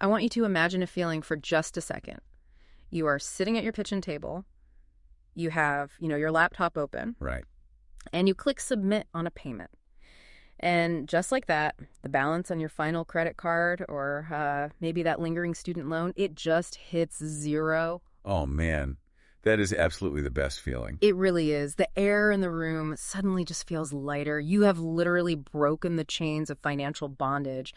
I want you to imagine a feeling for just a second. You are sitting at your kitchen table. You have, your laptop open. Right. And you click submit on a payment. And just like that, the balance on your final credit card or maybe that lingering student loan, it just hits zero. Oh, man. That is absolutely the best feeling. It really is. The air in the room suddenly just feels lighter. You have literally broken the chains of financial bondage,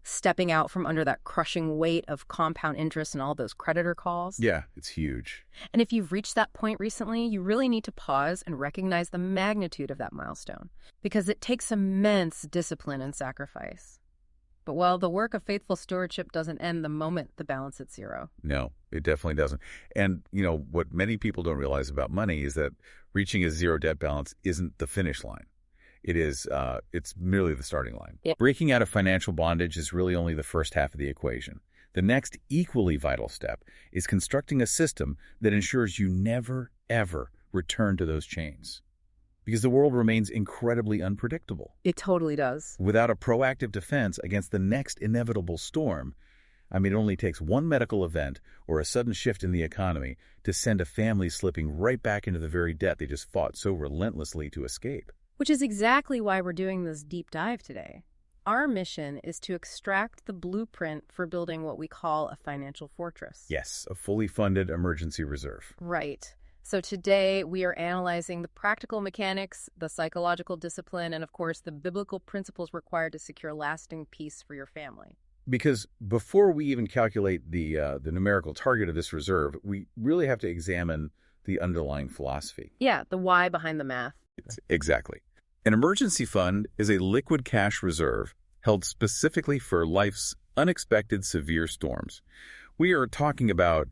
stepping out from under that crushing weight of compound interest and all those creditor calls. Yeah, it's huge. And if you've reached that point recently, you really need to pause and recognize the magnitude of that milestone, because it takes immense discipline and sacrifice. But while the work of faithful stewardship doesn't end the moment the balance hits zero. No, it definitely doesn't. And, what many people don't realize about money is that reaching a zero debt balance isn't the finish line. It's merely the starting line. Yep. Breaking out of financial bondage is really only the first half of the equation. The next equally vital step is constructing a system that ensures you never, ever return to those chains. Because the world remains incredibly unpredictable. It totally does. Without a proactive defense against the next inevitable storm, it only takes one medical event or a sudden shift in the economy to send a family slipping right back into the very debt they just fought so relentlessly to escape. Which is exactly why we're doing this deep dive today. Our mission is to extract the blueprint for building what we call a financial fortress. Yes, a fully funded emergency reserve. Right. So today we are analyzing the practical mechanics, the psychological discipline, and of course the biblical principles required to secure lasting peace for your family. Because before we even calculate the numerical target of this reserve, we really have to examine the underlying philosophy. Yeah, the why behind the math. Exactly. An emergency fund is a liquid cash reserve held specifically for life's unexpected severe storms. We are talking about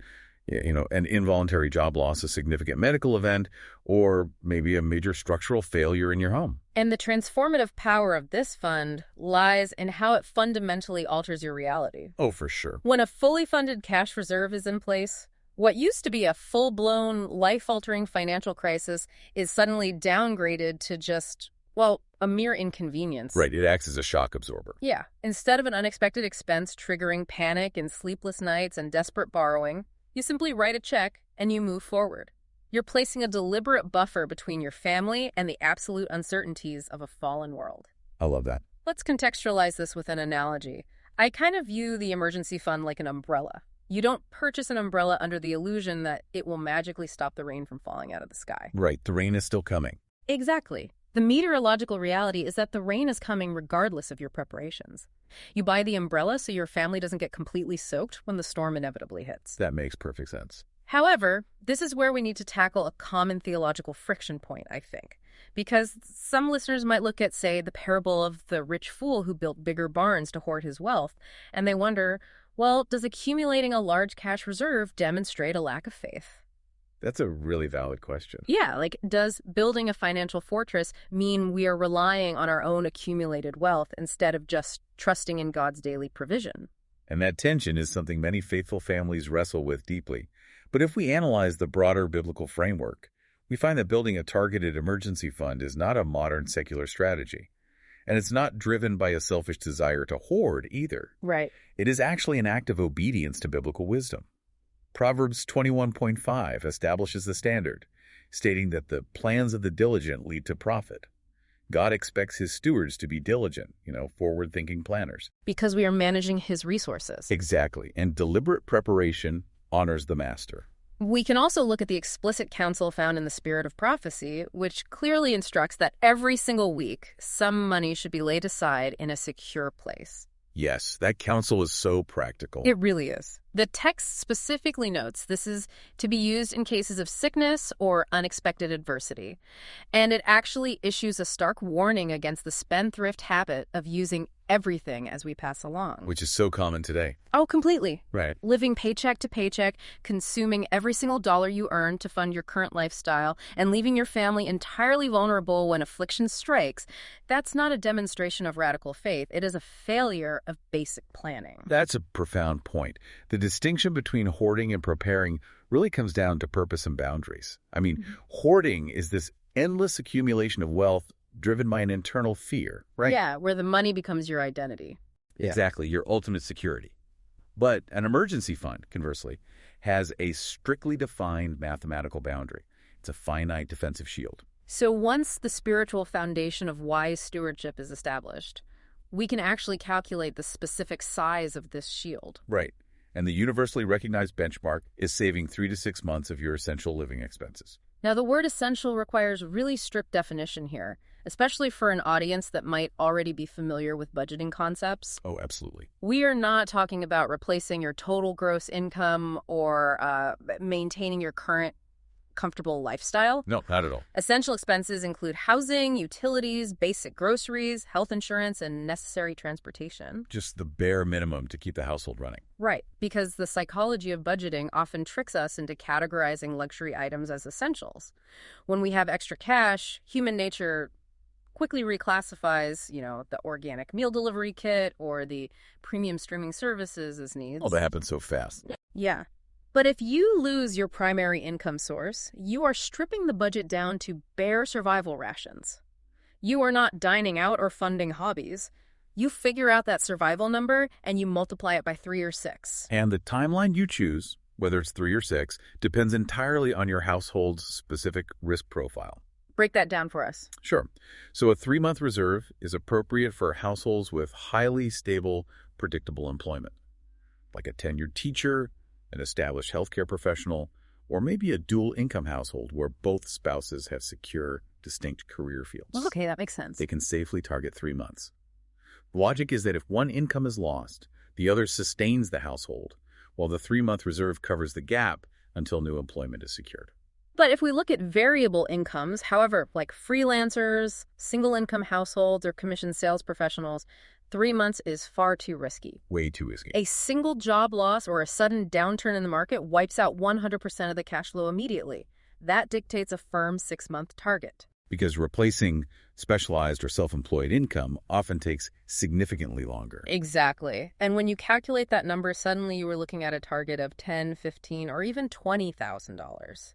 an involuntary job loss, a significant medical event, or maybe a major structural failure in your home. And the transformative power of this fund lies in how it fundamentally alters your reality. Oh, for sure. When a fully funded cash reserve is in place, what used to be a full-blown, life-altering financial crisis is suddenly downgraded to just, a mere inconvenience. Right, it acts as a shock absorber. Yeah. Instead of an unexpected expense triggering panic and sleepless nights and desperate borrowing, you simply write a check and you move forward. You're placing a deliberate buffer between your family and the absolute uncertainties of a fallen world. I love that. Let's contextualize this with an analogy. I kind of view the emergency fund like an umbrella. You don't purchase an umbrella under the illusion that it will magically stop the rain from falling out of the sky. Right, the rain is still coming. Exactly. The meteorological reality is that the rain is coming regardless of your preparations. You buy the umbrella so your family doesn't get completely soaked when the storm inevitably hits. That makes perfect sense. However, this is where we need to tackle a common theological friction point, I think. Because some listeners might look at, say, the parable of the rich fool who built bigger barns to hoard his wealth, and they wonder, does accumulating a large cash reserve demonstrate a lack of faith? That's a really valid question. Yeah, does building a financial fortress mean we are relying on our own accumulated wealth instead of just trusting in God's daily provision? And that tension is something many faithful families wrestle with deeply. But if we analyze the broader biblical framework, we find that building a targeted emergency fund is not a modern secular strategy. And it's not driven by a selfish desire to hoard either. Right. It is actually an act of obedience to biblical wisdom. Proverbs 21.5 establishes the standard, stating that the plans of the diligent lead to profit. God expects his stewards to be diligent, forward-thinking planners. Because we are managing his resources. Exactly. And deliberate preparation honors the master. We can also look at the explicit counsel found in the Spirit of Prophecy, which clearly instructs that every single week, some money should be laid aside in a secure place. Yes, that counsel is so practical. It really is. The text specifically notes this is to be used in cases of sickness or unexpected adversity. And it actually issues a stark warning against the spendthrift habit of using everything as we pass along. Which is so common today. Oh, completely. Right. Living paycheck to paycheck, consuming every single dollar you earn to fund your current lifestyle, and leaving your family entirely vulnerable when affliction strikes, that's not a demonstration of radical faith. It is a failure of basic planning. That's a profound point. The distinction between hoarding and preparing really comes down to purpose and boundaries. Hoarding is this endless accumulation of wealth driven by an internal fear, right? Yeah, where the money becomes your identity. Exactly, your ultimate security. But an emergency fund, conversely, has a strictly defined mathematical boundary. It's a finite defensive shield. So once the spiritual foundation of wise stewardship is established, we can actually calculate the specific size of this shield. Right. And the universally recognized benchmark is saving 3 to 6 months of your essential living expenses. Now, the word essential requires really strict definition here, especially for an audience that might already be familiar with budgeting concepts. Oh, absolutely. We are not talking about replacing your total gross income or maintaining your current comfortable lifestyle. No, not at all. Essential expenses include housing, utilities, basic groceries, health insurance, and necessary transportation. Just the bare minimum to keep the household running. Right, because the psychology of budgeting often tricks us into categorizing luxury items as essentials. When we have extra cash, human nature quickly reclassifies, the organic meal delivery kit or the premium streaming services as needs. Oh, that happens so fast. Yeah. But if you lose your primary income source, you are stripping the budget down to bare survival rations. You are not dining out or funding hobbies. You figure out that survival number and you multiply it by 3 or 6. And the timeline you choose, whether it's 3 or 6, depends entirely on your household's specific risk profile. Break that down for us. Sure. So a 3-month reserve is appropriate for households with highly stable, predictable employment, like a tenured teacher, an established healthcare professional, or maybe a dual-income household where both spouses have secure, distinct career fields. Well, okay, that makes sense. They can safely target 3 months. The logic is that if one income is lost, the other sustains the household, while the 3-month reserve covers the gap until new employment is secured. But if we look at variable incomes, however, like freelancers, single-income households, or commissioned sales professionals, 3 months is far too risky. Way too risky. A single job loss or a sudden downturn in the market wipes out 100% of the cash flow immediately. That dictates a firm 6-month target. Because replacing specialized or self-employed income often takes significantly longer. Exactly. And when you calculate that number, suddenly you were looking at a target of $10,000, $15,000, or even $20,000.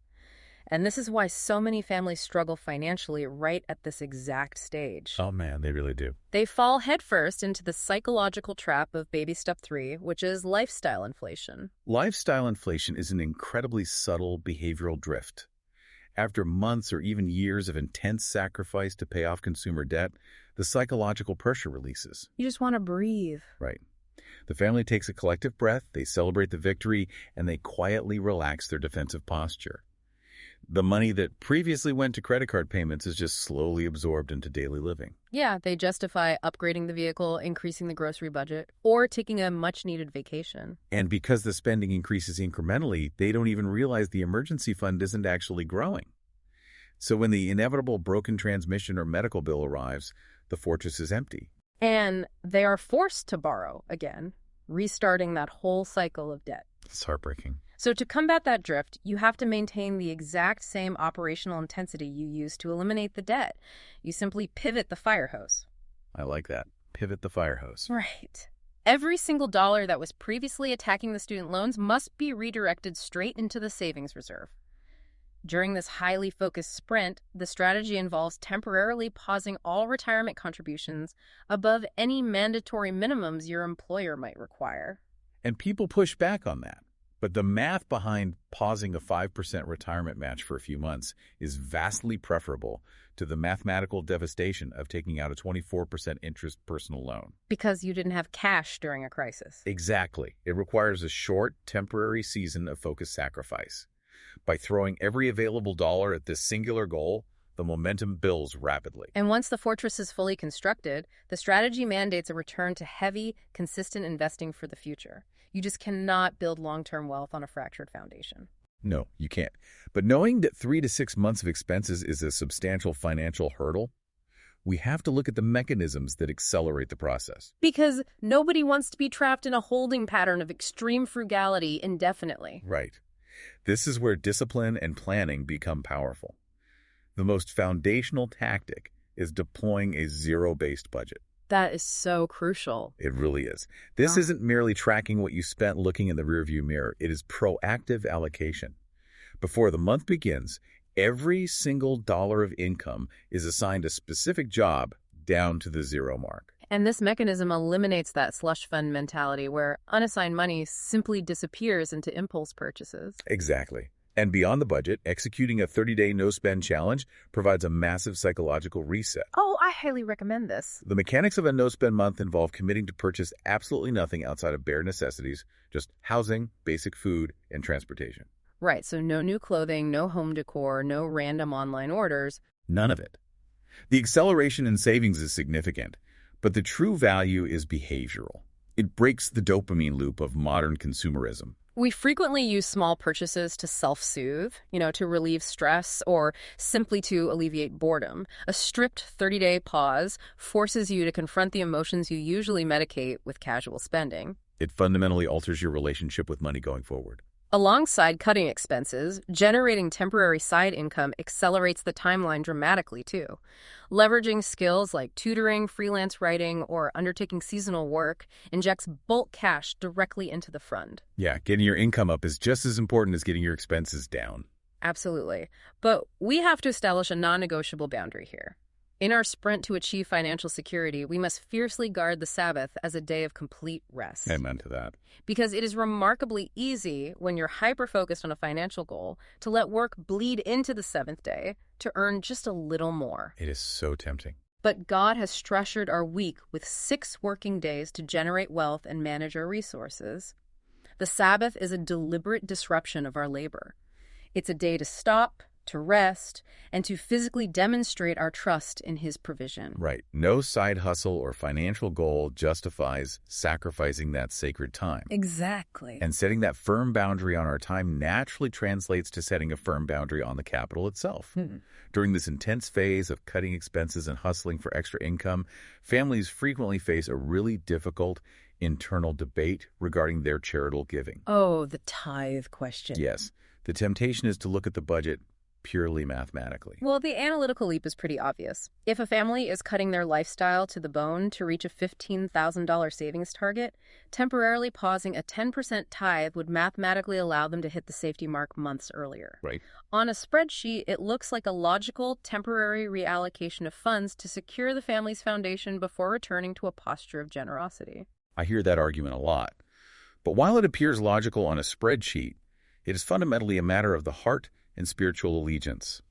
And this is why so many families struggle financially right at this exact stage. Oh man, they really do. They fall headfirst into the psychological trap of baby step 3, which is lifestyle inflation. Lifestyle inflation is an incredibly subtle behavioral drift. After months or even years of intense sacrifice to pay off consumer debt, the psychological pressure releases. You just want to breathe. Right. The family takes a collective breath, they celebrate the victory, and they quietly relax their defensive posture. The money that previously went to credit card payments is just slowly absorbed into daily living. Yeah, they justify upgrading the vehicle, increasing the grocery budget, or taking a much-needed vacation. And because the spending increases incrementally, they don't even realize the emergency fund isn't actually growing. So when the inevitable broken transmission or medical bill arrives, the fortress is empty. And they are forced to borrow again, restarting that whole cycle of debt. It's heartbreaking. So to combat that drift, you have to maintain the exact same operational intensity you used to eliminate the debt. You simply pivot the fire hose. I like that. Pivot the fire hose. Right. Every single dollar that was previously attacking the student loans must be redirected straight into the savings reserve. During this highly focused sprint, the strategy involves temporarily pausing all retirement contributions above any mandatory minimums your employer might require. And people push back on that. But the math behind pausing a 5% retirement match for a few months is vastly preferable to the mathematical devastation of taking out a 24% interest personal loan. Because you didn't have cash during a crisis. Exactly. It requires a short, temporary season of focused sacrifice. By throwing every available dollar at this singular goal, the momentum builds rapidly. And once the fortress is fully constructed, the strategy mandates a return to heavy, consistent investing for the future. You just cannot build long-term wealth on a fractured foundation. No, you can't. But knowing that 3 to 6 months of expenses is a substantial financial hurdle, we have to look at the mechanisms that accelerate the process. Because nobody wants to be trapped in a holding pattern of extreme frugality indefinitely. Right. This is where discipline and planning become powerful. The most foundational tactic is deploying a zero-based budget. That is so crucial. It really is. This isn't merely tracking what you spent looking in the rearview mirror. It is proactive allocation. Before the month begins, every single dollar of income is assigned a specific job down to the zero mark. And this mechanism eliminates that slush fund mentality where unassigned money simply disappears into impulse purchases. Exactly. And beyond the budget, executing a 30-day no-spend challenge provides a massive psychological reset. Oh, I highly recommend this. The mechanics of a no-spend month involve committing to purchase absolutely nothing outside of bare necessities, just housing, basic food, and transportation. Right, so no new clothing, no home decor, no random online orders. None of it. The acceleration in savings is significant, but the true value is behavioral. It breaks the dopamine loop of modern consumerism. We frequently use small purchases to self-soothe, to relieve stress or simply to alleviate boredom. A strict 30-day pause forces you to confront the emotions you usually medicate with casual spending. It fundamentally alters your relationship with money going forward. Alongside cutting expenses, generating temporary side income accelerates the timeline dramatically, too. Leveraging skills like tutoring, freelance writing, or undertaking seasonal work injects bulk cash directly into the fund. Yeah, getting your income up is just as important as getting your expenses down. Absolutely. But we have to establish a non-negotiable boundary here. In our sprint to achieve financial security, we must fiercely guard the Sabbath as a day of complete rest. Amen to that. Because it is remarkably easy when you're hyper-focused on a financial goal to let work bleed into the seventh day to earn just a little more. It is so tempting. But God has structured our week with 6 working days to generate wealth and manage our resources. The Sabbath is a deliberate disruption of our labor. It's a day to stop, to rest, and to physically demonstrate our trust in His provision. Right. No side hustle or financial goal justifies sacrificing that sacred time. Exactly. And setting that firm boundary on our time naturally translates to setting a firm boundary on the capital itself. During this intense phase of cutting expenses and hustling for extra income, families frequently face a really difficult internal debate regarding their charitable giving. Oh, the tithe question. Yes. The temptation is to look at the budget purely mathematically. Well, the analytical leap is pretty obvious. If a family is cutting their lifestyle to the bone to reach a $15,000 savings target, temporarily pausing a 10% tithe would mathematically allow them to hit the safety mark months earlier. Right. On a spreadsheet, it looks like a logical, temporary reallocation of funds to secure the family's foundation before returning to a posture of generosity. I hear that argument a lot. But while it appears logical on a spreadsheet, it is fundamentally a matter of the heart and spiritual allegiance.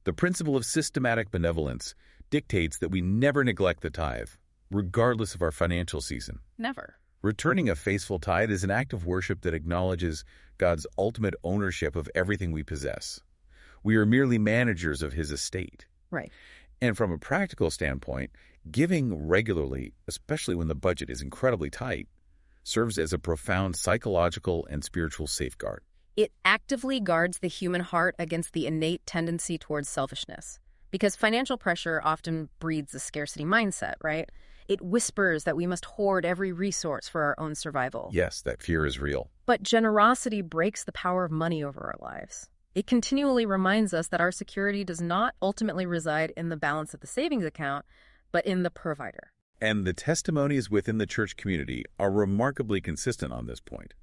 The principle of systematic benevolence dictates that we never neglect the tithe, regardless of our financial season. Never. Returning a faithful tithe is an act of worship that acknowledges God's ultimate ownership of everything we possess. We are merely managers of His estate. Right. And from a practical standpoint, giving regularly, especially when the budget is incredibly tight, serves as a profound psychological and spiritual safeguard. It actively guards the human heart against the innate tendency towards selfishness. Because financial pressure often breeds a scarcity mindset, right? It whispers that we must hoard every resource for our own survival. Yes, that fear is real. But generosity breaks the power of money over our lives. It continually reminds us that our security does not ultimately reside in the balance of the savings account, but in the provider. And the testimonies within the church community are remarkably consistent on this point.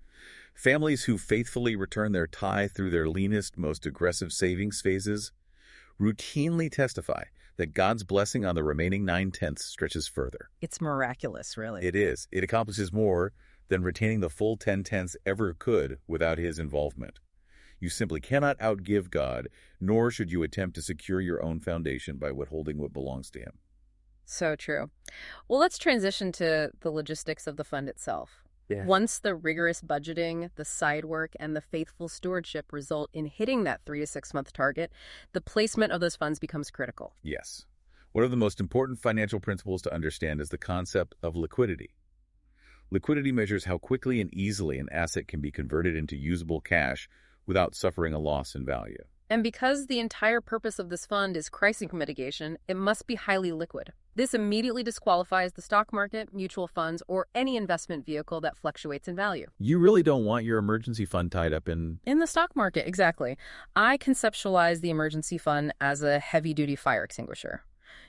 Families who faithfully return their tithe through their leanest, most aggressive savings phases routinely testify that God's blessing on the remaining 9/10 stretches further. It's miraculous, really. It is. It accomplishes more than retaining the full 10/10 ever could without His involvement. You simply cannot outgive God, nor should you attempt to secure your own foundation by withholding what belongs to Him. So true. Well, let's transition to the logistics of the fund itself. Yeah. Once the rigorous budgeting, the side work, and the faithful stewardship result in hitting that 3 to 6 month target, the placement of those funds becomes critical. Yes. One of the most important financial principles to understand is the concept of liquidity. Liquidity measures how quickly and easily an asset can be converted into usable cash without suffering a loss in value. And because the entire purpose of this fund is crisis mitigation, it must be highly liquid. This immediately disqualifies the stock market, mutual funds, or any investment vehicle that fluctuates in value. You really don't want your emergency fund tied up in the stock market, exactly. I conceptualize the emergency fund as a heavy-duty fire extinguisher.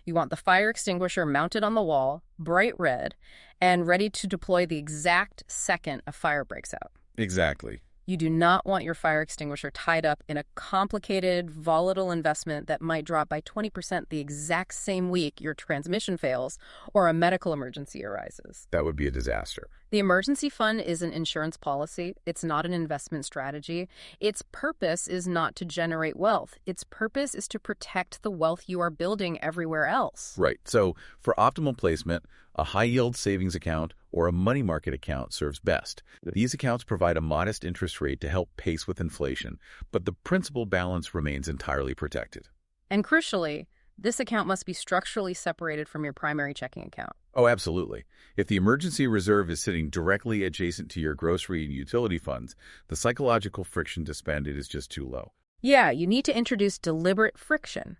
You want the fire extinguisher mounted on the wall, bright red, and ready to deploy the exact second a fire breaks out. Exactly. You do not want your fire extinguisher tied up in a complicated, volatile investment that might drop by 20% the exact same week your transmission fails or a medical emergency arises. That would be a disaster. The emergency fund is an insurance policy. It's not an investment strategy. Its purpose is not to generate wealth. Its purpose is to protect the wealth you are building everywhere else. Right. So for optimal placement, a high-yield savings account or a money market account serves best. These accounts provide a modest interest rate to help pace with inflation, but the principal balance remains entirely protected. And crucially, this account must be structurally separated from your primary checking account. Oh, absolutely. If the emergency reserve is sitting directly adjacent to your grocery and utility funds, the psychological friction to spend it is just too low. Yeah, you need to introduce deliberate friction.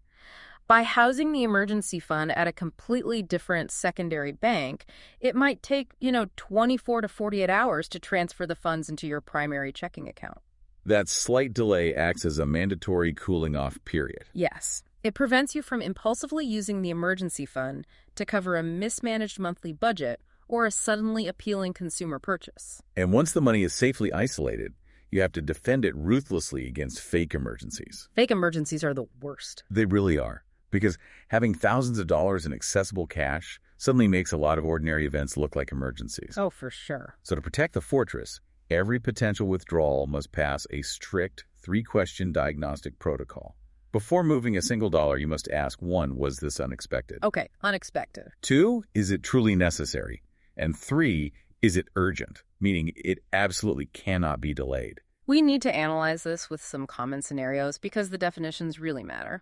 By housing the emergency fund at a completely different secondary bank, it might take, 24 to 48 hours to transfer the funds into your primary checking account. That slight delay acts as a mandatory cooling-off period. Yes. It prevents you from impulsively using the emergency fund to cover a mismanaged monthly budget or a suddenly appealing consumer purchase. And once the money is safely isolated, you have to defend it ruthlessly against fake emergencies. Fake emergencies are the worst. They really are. Because having thousands of dollars in accessible cash suddenly makes a lot of ordinary events look like emergencies. Oh, for sure. So to protect the fortress, every potential withdrawal must pass a strict 3-question diagnostic protocol. Before moving a single dollar, you must ask, 1, was this unexpected? Okay, unexpected. 2, is it truly necessary? And 3, is it urgent? Meaning it absolutely cannot be delayed. We need to analyze this with some common scenarios because the definitions really matter.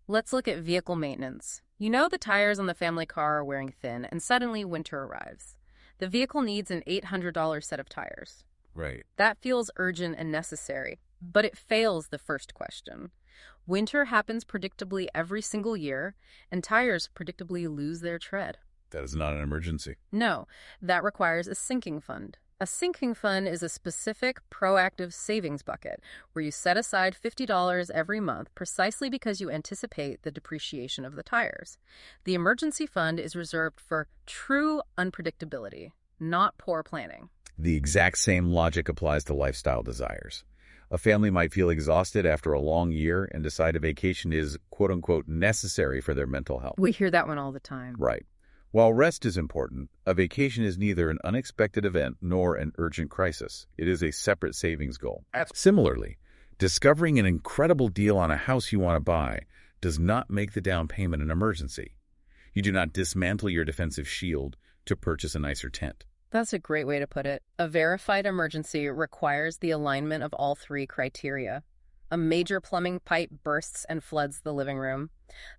Let's look at vehicle maintenance. You know the tires on the family car are wearing thin, and suddenly winter arrives. The vehicle needs an $800 set of tires. Right. That feels urgent and necessary, but it fails the first question. Winter happens predictably every single year, and tires predictably lose their tread. That is not an emergency. No, that requires a sinking fund. A sinking fund is a specific, proactive savings bucket where you set aside $50 every month precisely because you anticipate the depreciation of the tires. The emergency fund is reserved for true unpredictability, not poor planning. The exact same logic applies to lifestyle desires. A family might feel exhausted after a long year and decide a vacation is, quote-unquote, necessary for their mental health. We hear that one all the time. Right. While rest is important, a vacation is neither an unexpected event nor an urgent crisis. It is a separate savings goal. Similarly, discovering an incredible deal on a house you want to buy does not make the down payment an emergency. You do not dismantle your defensive shield to purchase a nicer tent. That's a great way to put it. A verified emergency requires the alignment of all 3 criteria. A major plumbing pipe bursts and floods the living room.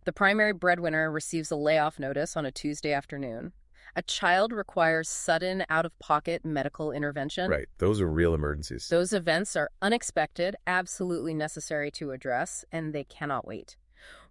The primary breadwinner receives a layoff notice on a Tuesday afternoon. A child requires sudden, out-of-pocket medical intervention. Right. Those are real emergencies. Those events are unexpected, absolutely necessary to address, and they cannot wait.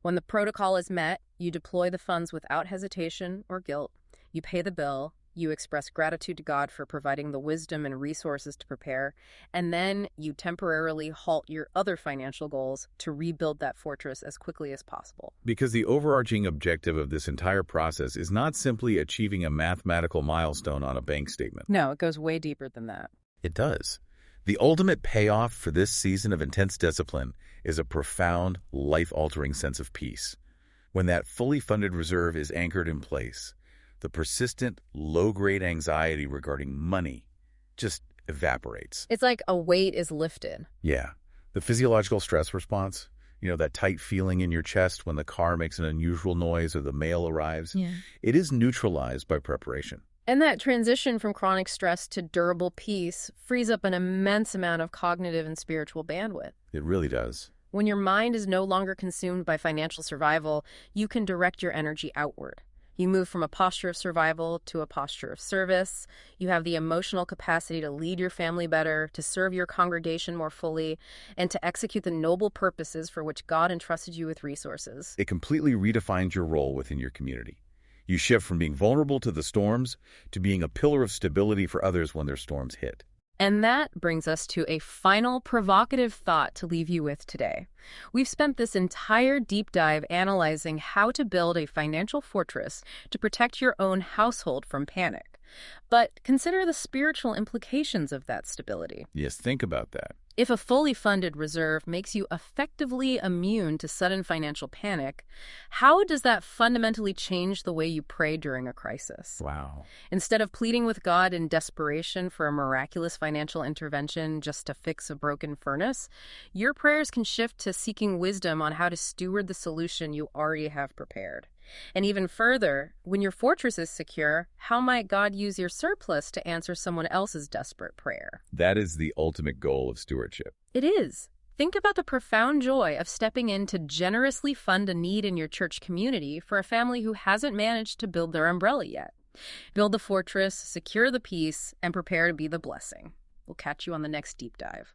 When the protocol is met, you deploy the funds without hesitation or guilt. You pay the bill. You express gratitude to God for providing the wisdom and resources to prepare, and then you temporarily halt your other financial goals to rebuild that fortress as quickly as possible. Because the overarching objective of this entire process is not simply achieving a mathematical milestone on a bank statement. No, it goes way deeper than that. It does. The ultimate payoff for this season of intense discipline is a profound, life-altering sense of peace. When that fully funded reserve is anchored in place, the persistent, low-grade anxiety regarding money just evaporates. It's like a weight is lifted. Yeah. The physiological stress response, that tight feeling in your chest when the car makes an unusual noise or the mail arrives, it is neutralized by preparation. And that transition from chronic stress to durable peace frees up an immense amount of cognitive and spiritual bandwidth. It really does. When your mind is no longer consumed by financial survival, you can direct your energy outward. You move from a posture of survival to a posture of service. You have the emotional capacity to lead your family better, to serve your congregation more fully, and to execute the noble purposes for which God entrusted you with resources. It completely redefines your role within your community. You shift from being vulnerable to the storms to being a pillar of stability for others when their storms hit. And that brings us to a final provocative thought to leave you with today. We've spent this entire deep dive analyzing how to build a financial fortress to protect your own household from panic. But consider the spiritual implications of that stability. Yes, think about that. If a fully funded reserve makes you effectively immune to sudden financial panic, how does that fundamentally change the way you pray during a crisis? Wow. Instead of pleading with God in desperation for a miraculous financial intervention just to fix a broken furnace, your prayers can shift to seeking wisdom on how to steward the solution you already have prepared. And even further, when your fortress is secure, how might God use your surplus to answer someone else's desperate prayer? That is the ultimate goal of stewardship. It is. Think about the profound joy of stepping in to generously fund a need in your church community for a family who hasn't managed to build their umbrella yet. Build the fortress, secure the peace, and prepare to be the blessing. We'll catch you on the next deep dive.